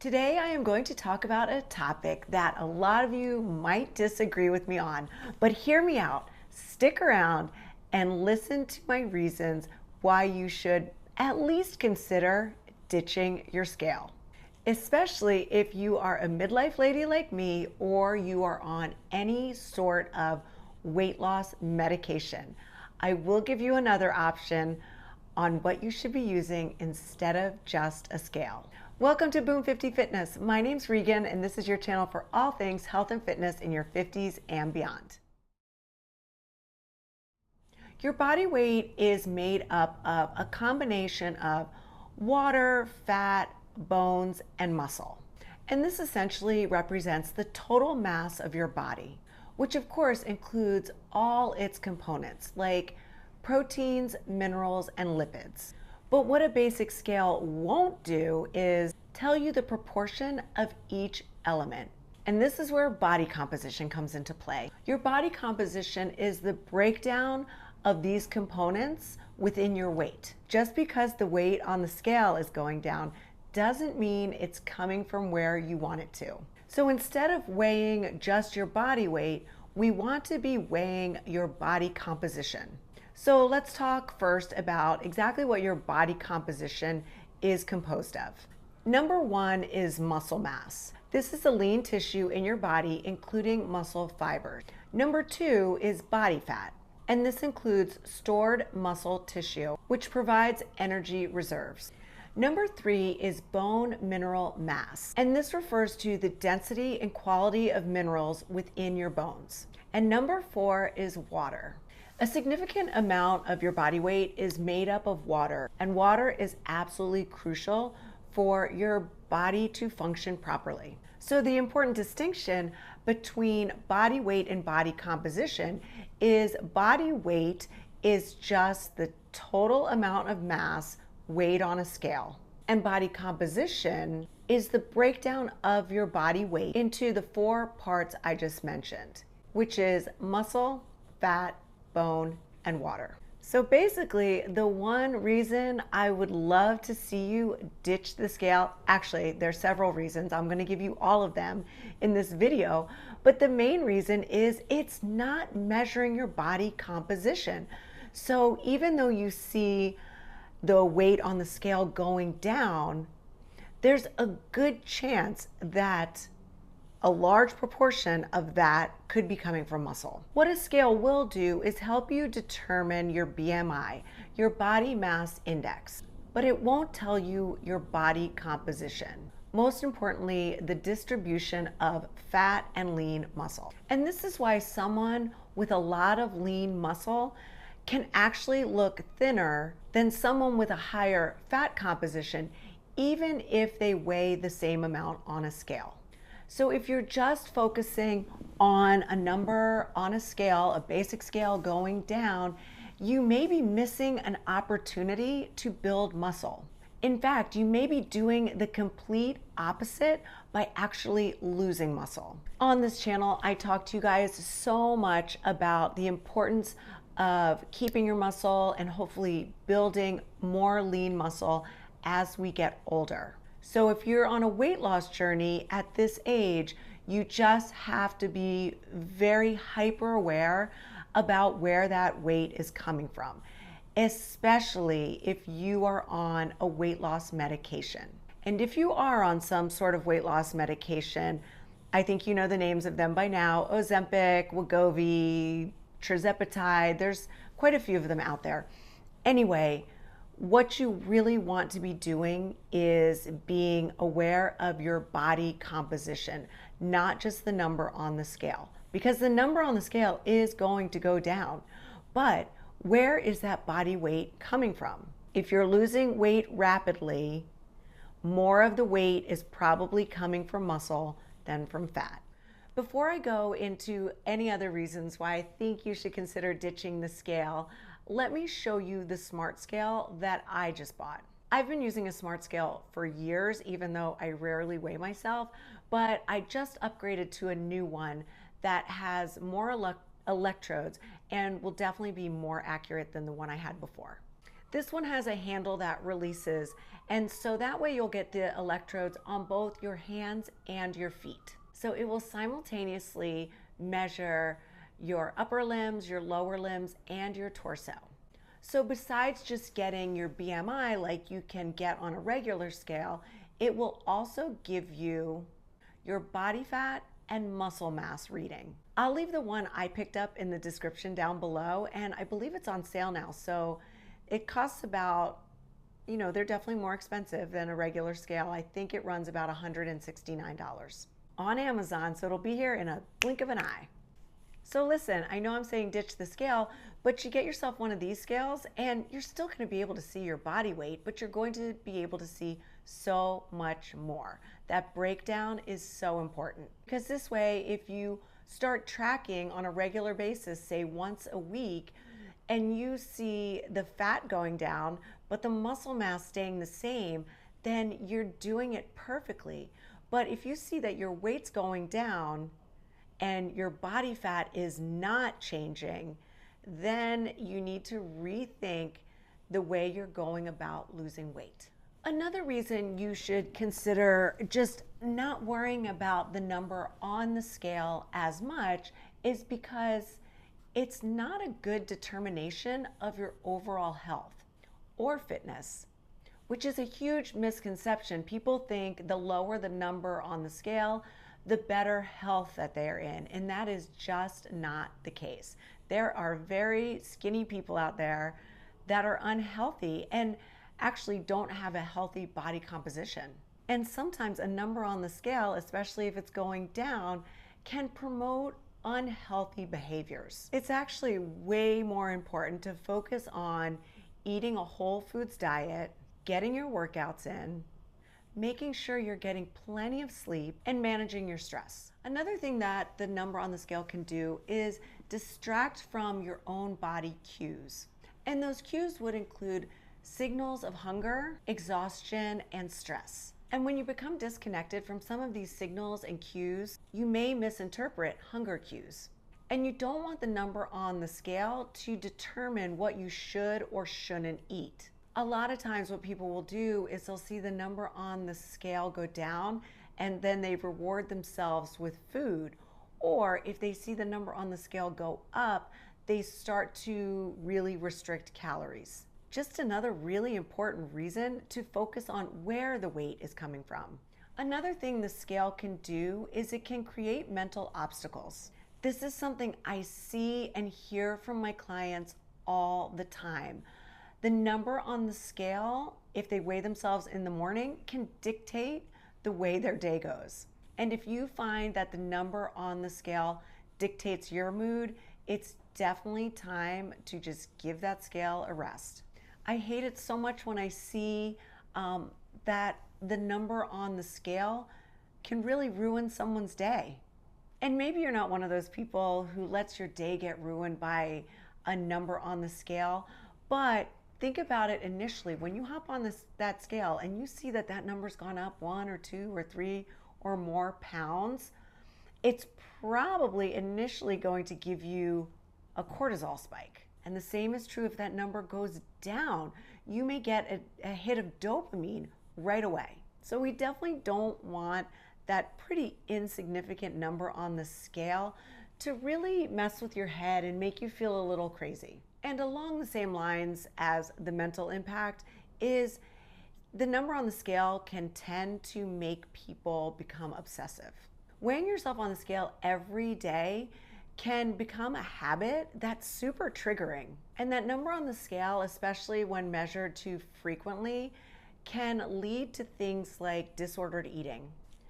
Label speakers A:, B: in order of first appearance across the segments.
A: Today I am going to talk about a topic that a lot of you might disagree with me on, but hear me out, stick around and listen to my reasons why you should at least consider ditching your scale. Especially if you are a midlife lady like me or you are on any sort of weight loss medication. I will give you another option on what you should be using instead of just a scale. Welcome to Boom 50 Fitness. My name's Regan and this is your channel for all things health and fitness in your 50s and beyond. Your body weight is made up of a combination of water, fat, bones, and muscle. And this essentially represents the total mass of your body, which of course includes all its components like proteins, minerals, and lipids. But what a basic scale won't do is tell you the proportion of each element. And this is where body composition comes into play. Your body composition is the breakdown of these components within your weight. Just because the weight on the scale is going down doesn't mean it's coming from where you want it to. So instead of weighing just your body weight, we want to be weighing your body composition. So let's talk first about exactly what your body composition is composed of. Number one is muscle mass. This is the lean tissue in your body, including muscle fibers. Number two is body fat, and this includes stored muscle tissue, which provides energy reserves. Number three is bone mineral mass, and this refers to the density and quality of minerals within your bones. And number four is water. A significant amount of your body weight is made up of water, and water is absolutely crucial for your body to function properly. So the important distinction between body weight and body composition is body weight is just the total amount of mass weighed on a scale, and body composition is the breakdown of your body weight into the four parts I just mentioned, which is muscle, fat, bone, and water. So basically, the one reason I would love to see you ditch the scale, actually, there's several reasons. I'm going to give you all of them in this video, but the main reason is it's not measuring your body composition. So even though you see the weight on the scale going down, there's a good chance that a large proportion of that could be coming from muscle. What a scale will do is help you determine your BMI, your body mass index, but it won't tell you your body composition. Most importantly, the distribution of fat and lean muscle. And this is why someone with a lot of lean muscle can actually look thinner than someone with a higher fat composition, even if they weigh the same amount on a scale. So if you're just focusing on a number on a scale, a basic scale going down, you may be missing an opportunity to build muscle. In fact, you may be doing the complete opposite by actually losing muscle. On this channel, I talk to you guys so much about the importance of keeping your muscle and hopefully building more lean muscle as we get older. So if you're on a weight loss journey at this age, you just have to be very hyper aware about where that weight is coming from, especially if you are on a weight loss medication. And if you are on some sort of weight loss medication, I think you know the names of them by now: Ozempic, Wegovy, tirzepatide. There's quite a few of them out there. Anyway, what you really want to be doing is being aware of your body composition, not just the number on the scale, because the number on the scale is going to go down. But where is that body weight coming from? If you're losing weight rapidly, more of the weight is probably coming from muscle than from fat. Before I go into any other reasons why I think you should consider ditching the scale, let me show you the smart scale that I just bought. I've been using a smart scale for years, even though I rarely weigh myself, but I just upgraded to a new one that has more electrodes and will definitely be more accurate than the one I had before. This one has a handle that releases, and so that way you'll get the electrodes on both your hands and your feet. So it will simultaneously measure your upper limbs, your lower limbs, and your torso. So besides just getting your BMI like you can get on a regular scale, it will also give you your body fat and muscle mass reading. I'll leave the one I picked up in the description down below, and I believe it's on sale now. So it costs about, they're definitely more expensive than a regular scale. I think it runs about $169 on Amazon, so it'll be here in a blink of an eye. So listen, I know I'm saying ditch the scale, but you get yourself one of these scales and you're still going to be able to see your body weight, but you're going to be able to see so much more. That breakdown is so important because this way, if you start tracking on a regular basis, say once a week, and you see the fat going down, but the muscle mass staying the same, then you're doing it perfectly. But if you see that your weight's going down and your body fat is not changing, then you need to rethink the way you're going about losing weight. Another reason you should consider just not worrying about the number on the scale as much is because it's not a good determination of your overall health or fitness, which is a huge misconception. People think the lower the number on the scale, the better health that they are in, and that is just not the case. There are very skinny people out there that are unhealthy and actually don't have a healthy body composition. And sometimes a number on the scale, especially if it's going down, can promote unhealthy behaviors. It's actually way more important to focus on eating a whole foods diet, getting your workouts in, making sure you're getting plenty of sleep, and managing your stress. Another thing that the number on the scale can do is distract from your own body cues. And those cues would include signals of hunger, exhaustion, and stress. And when you become disconnected from some of these signals and cues, you may misinterpret hunger cues. And you don't want the number on the scale to determine what you should or shouldn't eat. A lot of times what people will do is they'll see the number on the scale go down and then they reward themselves with food. Or if they see the number on the scale go up, they start to really restrict calories. Just another really important reason to focus on where the weight is coming from. Another thing the scale can do is it can create mental obstacles. This is something I see and hear from my clients all the time. The number on the scale, if they weigh themselves in the morning, can dictate the way their day goes. And if you find that the number on the scale dictates your mood, it's definitely time to just give that scale a rest. I hate it so much when I see that the number on the scale can really ruin someone's day. And maybe you're not one of those people who lets your day get ruined by a number on the scale, but think about it initially. When you hop on that scale and you see that that number's gone up 1 or 2 or 3 or more pounds, it's probably initially going to give you a cortisol spike. And the same is true if that number goes down. You may get a hit of dopamine right away. So we definitely don't want that pretty insignificant number on the scale to really mess with your head and make you feel a little crazy. And along the same lines as the mental impact is the number on the scale can tend to make people become obsessive. Weighing yourself on the scale every day can become a habit that's super triggering. And that number on the scale, especially when measured too frequently, can lead to things like disordered eating.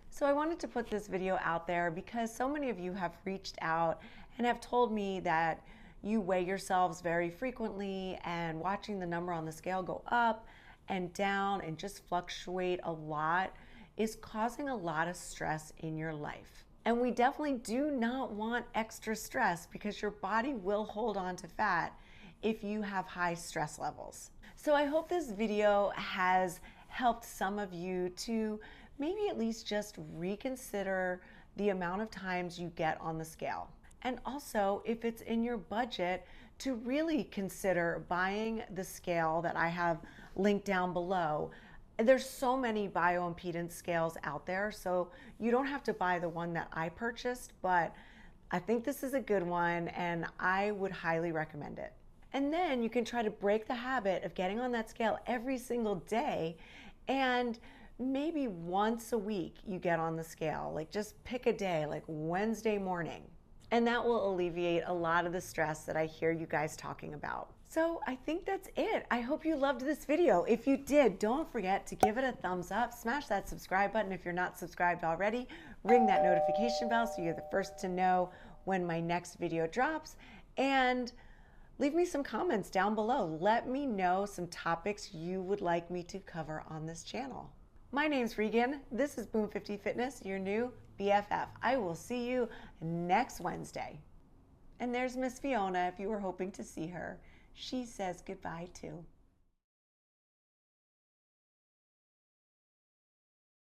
A: So I wanted to put this video out there because so many of you have reached out and have told me that you weigh yourselves very frequently, and watching the number on the scale go up and down and just fluctuate a lot is causing a lot of stress in your life. And we definitely do not want extra stress because your body will hold on to fat if you have high stress levels. So I hope this video has helped some of you to maybe at least just reconsider the amount of times you get on the scale. And also, if it's in your budget, to really consider buying the scale that I have linked down below. There's so many bioimpedance scales out there, so you don't have to buy the one that I purchased, but I think this is a good one and I would highly recommend it. And then you can try to break the habit of getting on that scale every single day, and maybe once a week you get on the scale. Like just pick a day, like Wednesday morning. And that will alleviate a lot of the stress that I hear you guys talking about. So I think that's it. I hope you loved this video. If you did, don't forget to give it a thumbs up, smash that subscribe button if you're not subscribed already, ring that notification bell so you're the first to know when my next video drops, and leave me some comments down below. Let me know some topics you would like me to cover on this channel. My name's Regan. This is Boom 50 Fitness, your new BFF. I will see you next Wednesday. And there's Miss Fiona if you were hoping to see her. She says goodbye too.